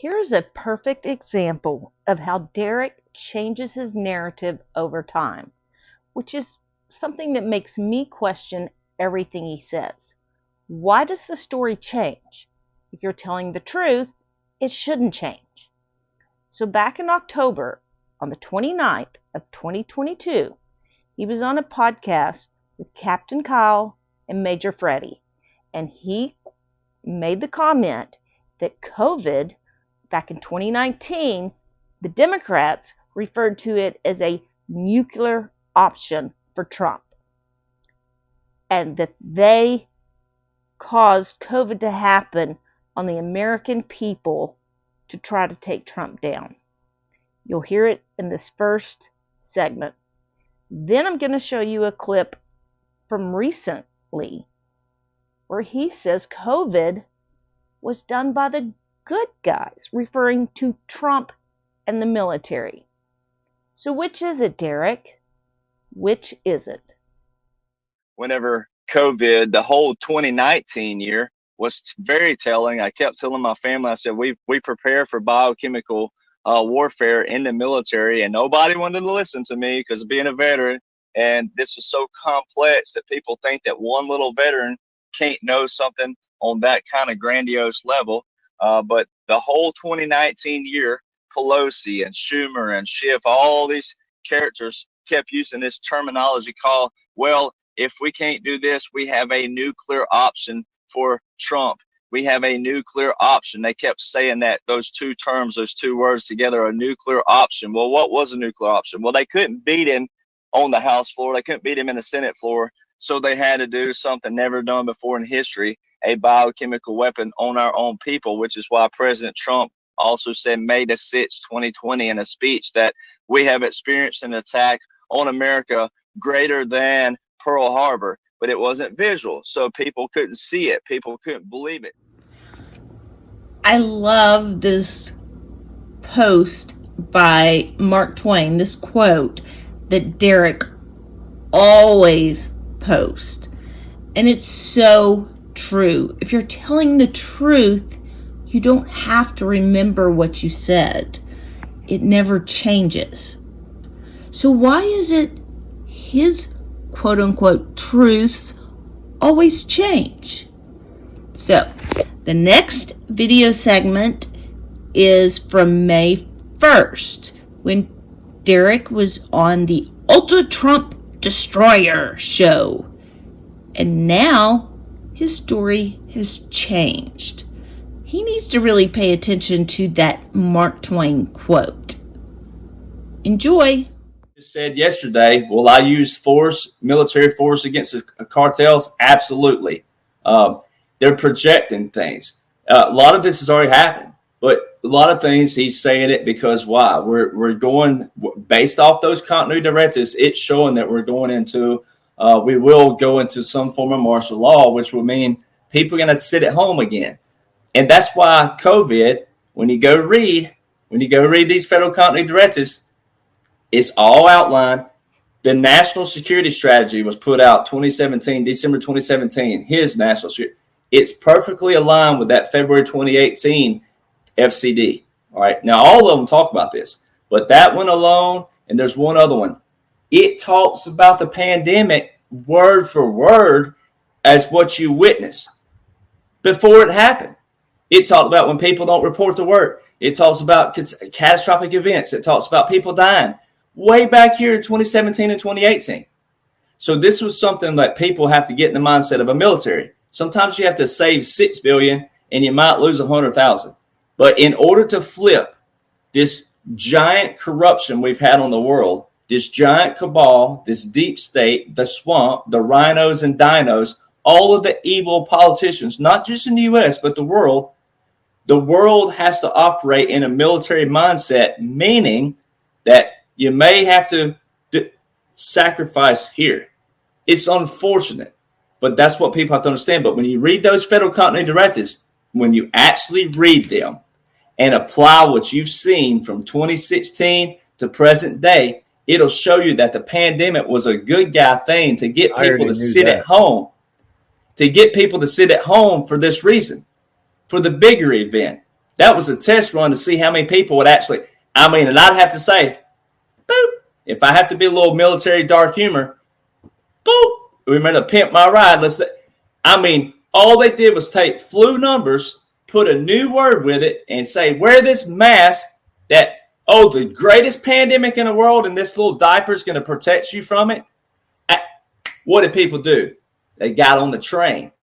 Here's a perfect example of how Derek changes his narrative over time, which is something that makes me question everything he says. Why does the story change? If you're telling the truth, it shouldn't change. So back in October, on the 29th of 2022, he was on a podcast with Captain Kyle and Major Freddie, and he made the comment that COVID, back in 2019, the Democrats referred to it as a nuclear option for Trump, and that they caused COVID to happen on the American people to try to take Trump down. You'll hear it in this first segment. Then I'm going to show you a clip from recently where he says COVID was done by the good guys, referring to Trump and the military. So which is it, Derek? Which is it? Whenever COVID, the whole 2019 year was very telling. I kept telling my family, I said, we prepare for biochemical warfare in the military, and nobody wanted to listen to me because of being a veteran. And this is so complex that people think that one little veteran can't know something on that kind of grandiose level. But the whole 2019 year, Pelosi and Schumer and Schiff, all these characters kept using this terminology called, well, if we can't do this, we have a nuclear option for Trump. We have a nuclear option. They kept saying that, those two terms, those two words together, a nuclear option. Well, what was a nuclear option? Well, they couldn't beat him on the House floor. They couldn't beat him in the Senate floor. So they had to do something never done before in history, a biochemical weapon on our own people, which is why President Trump also said May the 6th, 2020 in a speech that we have experienced an attack on America greater than Pearl Harbor, but it wasn't visual, so people couldn't see it. People couldn't believe it. I love this post by Mark Twain, this quote that Derek always posts. And it's so true. If you're telling the truth, you don't have to remember what you said. It never changes. So why is it his quote-unquote truths always change? So the next video segment is from May 1st, when Derek was on the Ultra Trump Destroyer show. And now his story has changed. He needs to really pay attention to that Mark Twain quote. Enjoy. Said yesterday, will I use force, military force against the cartels? Absolutely. They're projecting things. A lot of this has already happened, but a lot of things he's saying it because why? We're going based off those continuity directives. It's showing that we're going into, we will go into some form of martial law, which will mean people are going to sit at home again. And that's why COVID, when you go read these federal continuity directives, it's all outlined. The national security strategy was put out December 2017, his national security. It's perfectly aligned with that February 2018 FCD. All right. Now, all of them talk about this, but that one alone, and there's one other one, it talks about the pandemic word for word as what you witness before it happened. It talked about when people don't report to work. It talks about catastrophic events. It talks about people dying way back here in 2017 and 2018. So this was something that people have to get in the mindset of a military. Sometimes you have to save $6 billion and you might lose 100,000. But in order to flip this giant corruption we've had on the world, this giant cabal, this deep state, the swamp, the rhinos and dinos, all of the evil politicians, not just in the U.S., but the world has to operate in a military mindset, meaning that you may have to sacrifice here. It's unfortunate, but that's what people have to understand. But when you read those federal continuity directives, when you actually read them and apply what you've seen from 2016 to present day, it'll show you that the pandemic was a good guy thing to get people to sit at home. To get people to sit at home for this reason, for the bigger event. That was a test run to see how many people would actually, and I'd have to say, boop, if I have to be a little military dark humor, boop, remember to pimp my ride. All they did was take flu numbers, put a new word with it, and say, wear this mask that, the greatest pandemic in the world, and this little diaper is going to protect you from it. What did people do? They got on the train.